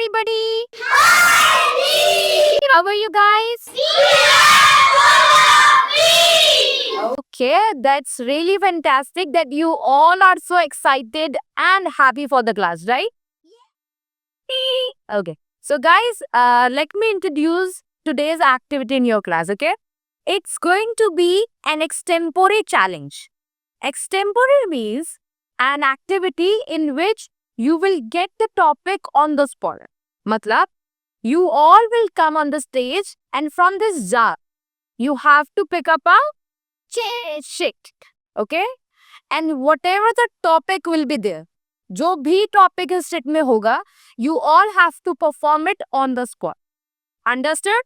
everybody. How are you guys? Okay, that's really fantastic that you all are so excited and happy for the class, right? Okay. So, guys, let me introduce today's activity in your class, okay? It's going to be an extempore challenge. Extempore means an activity in which you will get the topic on the spot. Matlab, you all will come on the stage and from this jar, you have to pick up a sheet, okay? And whatever the topic will be there, जो भी topic इस sheet में होगा, you all have to perform it on the spot. Understood?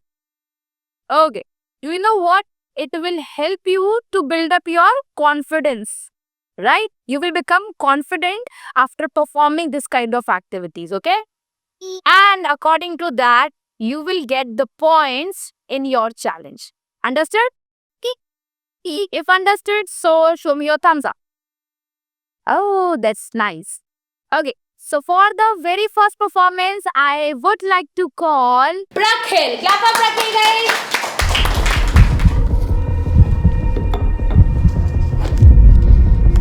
Okay. You know what? It will help you to build up your confidence, right? You will become confident after performing this kind of activities, okay? And according to that, you will get the points in your challenge. Understood? If understood, so show me your thumbs up. Oh, that's nice. Okay. So for the very first performance, I would like to call Prakhil. Clap for Prakhil, guys.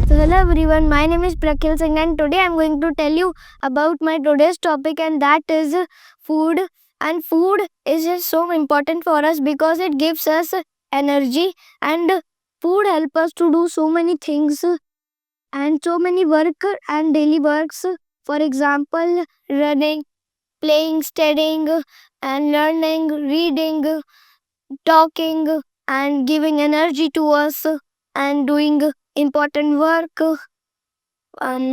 So hello everyone, my name is Prakhil Singh and today I am going to tell you about my today's topic, and that is food. And food is just so important for us because it gives us energy, and food help us to do so many things and so many work and daily works. For example, running, playing, studying and learning, reading, talking and giving energy to us and doing important work,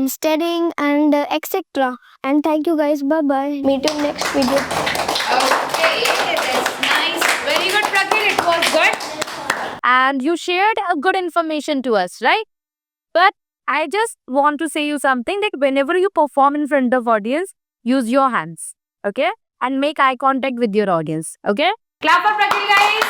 studying and etc. And thank you guys. Bye bye. Meet you next video. Okay, that's nice. Very good, Prakhil. It was good. and you shared a good information to us, right? But I just want to say you something that whenever you perform in front of audience, use your hands, okay? And make eye contact with your audience, okay? Clap for Prakhil, guys.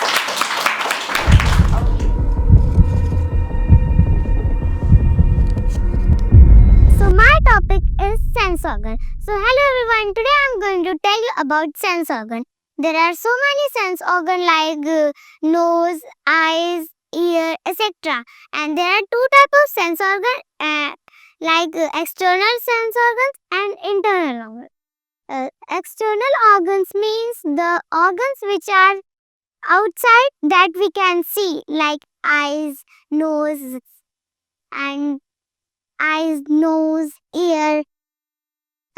So my topic is sense organ. So hello everyone. Today I'm going to tell you about sense organ. There are so many sense organ like nose, eyes, ear, etc. And there are two types of sense organ like external sense organs and internal organs. External organs means the organs which are outside that we can see, like eyes, nose, and eyes, nose, ear.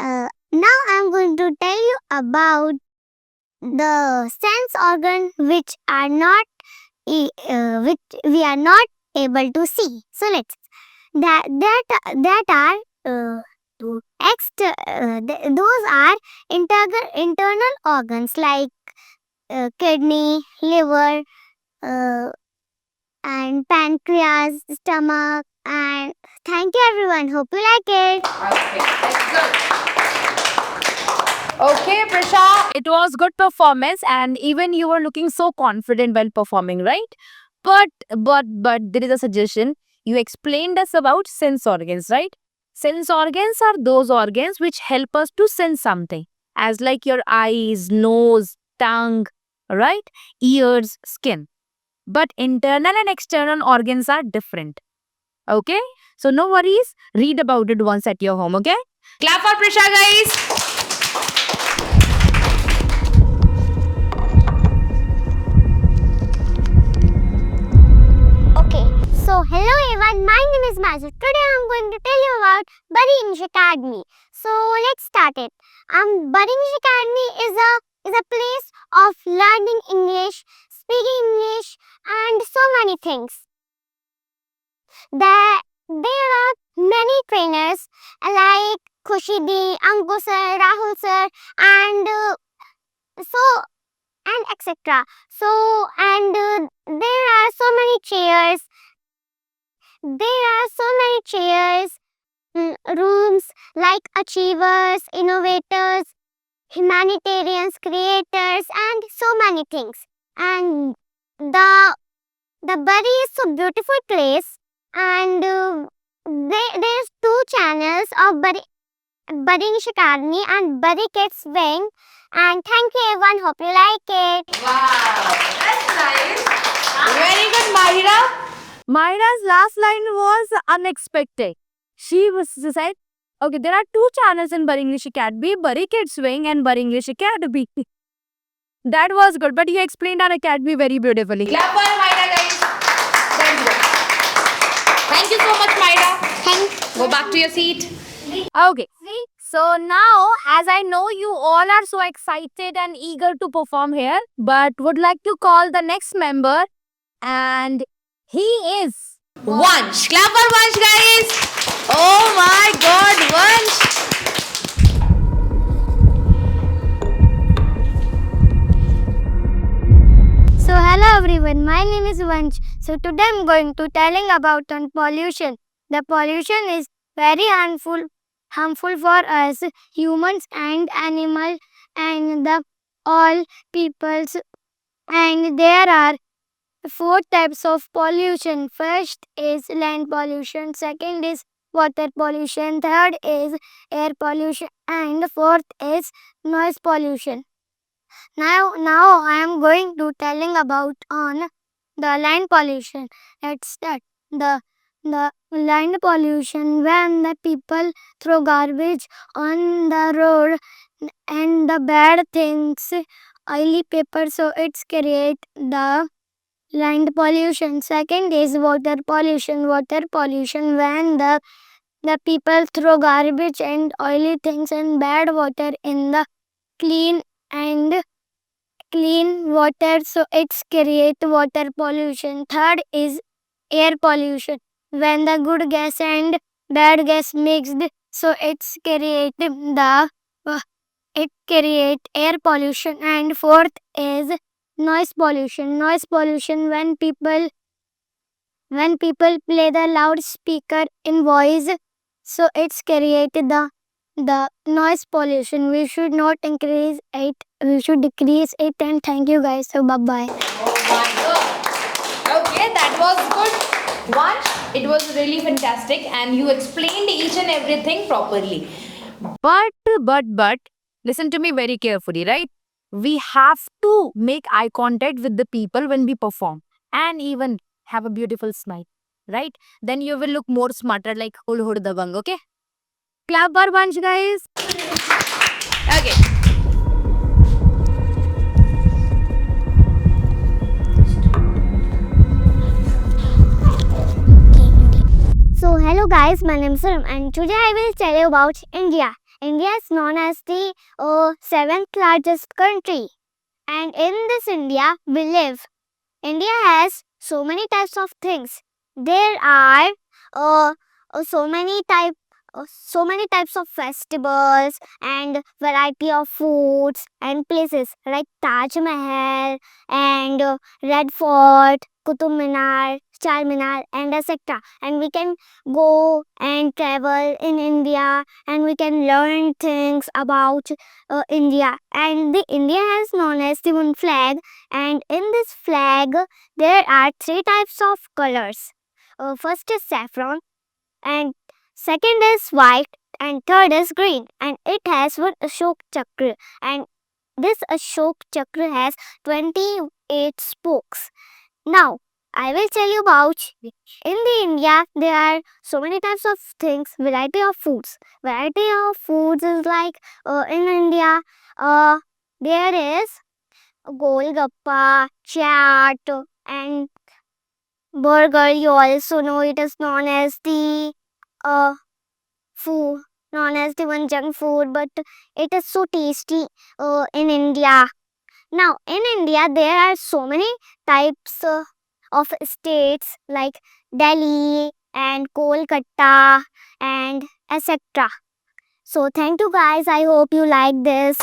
Now I'm going to tell you about the sense organ which are not which we are not able to see. So let's that are those are internal organs like kidney, liver, and pancreas, stomach, and thank you everyone. Hope you like it. Okay, that's good. Okay, Prasha. It was good performance and even you were looking so confident while performing, right? But there is a suggestion. You explained us about sense organs, right? Sense organs are those organs which help us to sense something, as like your eyes, nose, tongue, right? Ears, skin. But internal and external organs are different. Okay? So no worries. Read about it once at your home, okay? Clap for Prasha, guys. Okay, so hello everyone, my name is Mazur. Today I'm going to tell you about Buddy English Academy. So let's start it. Buddy English Academy is a place of learning English, speaking English, and so many things. There are many trainers like Khushidi, Anku sir, Rahul sir, and etc. So and there are so many chairs. There are so many chairs, rooms like achievers, innovators, humanitarians, creators, and so many things. And the Buddy is so beautiful place, and there's two channels of Buddy Buddy English Academy and Buddy Kids Wing. And thank you everyone. Hope you like it. Wow, that's nice. Very good, Mahira. Myra's last line was unexpected. She said, okay, there are two channels in Buddy English Academy, Buddy Kids Wing and Buddy English Academy. That was good, but you explained our academy very beautifully. Clap for Mahira, guys. Very good. Thank you so much, Mahira. Go back to your seat. Okay. So now, as I know you all are so excited and eager to perform here, but would like to call the next member, and he is Vansh. Clap for Vansh, guys. Oh my God, Vansh. So hello everyone, my name is Vansh. So today I'm going to telling about on pollution. The pollution is very harmful for us humans and animals and the all peoples, and there are four types of pollution. First is land pollution, second is water pollution, third is air pollution, and fourth is noise pollution. Now I am going to telling about on the land pollution. Let's start. The land pollution, when the people throw garbage on the road and the bad things, oily paper, so it's create the land pollution. Second is water pollution. Water pollution, when the people throw garbage and oily things and bad water in the clean water, so it's create water pollution. Third is air pollution, when the good gas and bad gas mixed, so it's create air pollution. And fourth is noise pollution. Noise pollution, when people play the loudspeaker in voice, so it's create the noise pollution. We should not increase it, we should decrease it. And thank you guys. So bye bye. Oh my God. Okay, that was good. Vansh, it was really fantastic, and you explained each and everything properly. but listen to me very carefully, right? We have to make eye contact with the people when we perform and even have a beautiful smile, right? Then you will look more smarter like Hul Hul Dabang, okay? Clap for bunch, guys. Okay. So hello guys, my name is Saram and today I will tell you about India. India is known as the seventh largest country, and in this India we live. India has so many types of things. There are so many types of festivals and variety of foods and places like Taj Mahal and Red Fort, Qutub Minar, Charminar, and etc. And we can go and travel in India, and we can learn things about India. And the India is known as the one flag, and in this flag there are three types of colors. First is saffron, and second is white, and third is green, and it has one Ashok Chakra, and this Ashok Chakra has 28 spokes. Now I will tell you about in the India there are so many types of things, variety of foods. Variety of foods is like in India there is Golgappa, chaat, and burger. You also know it is known as the food, known as the one junk food, but it is so tasty in India. Now in India there are so many types of states like Delhi and Kolkata and etc. So thank you guys. I hope you like this.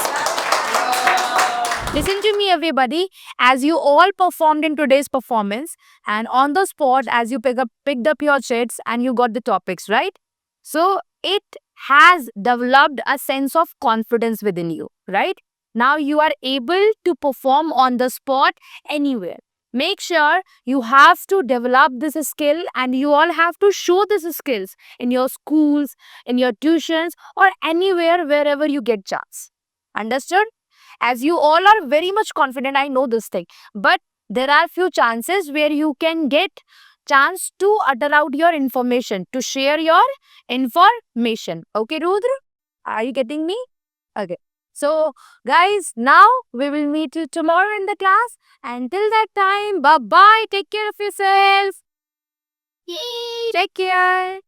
Listen to me, everybody. As you all performed in today's performance, and on the spot, as you picked up your chits and you got the topics, right? So it has developed a sense of confidence within you, right? Now you are able to perform on the spot anywhere. Make sure you have to develop this skill, and you all have to show these skills in your schools, in your tuitions, or anywhere wherever you get chance. Understood? As you all are very much confident, I know this thing, but there are few chances where you can get chance to utter out your information, to share your information. Okay, Rudra? Are you getting me? Okay. So, guys, now we will meet you tomorrow in the class. Until that time, bye bye. Take care of yourself. Take care.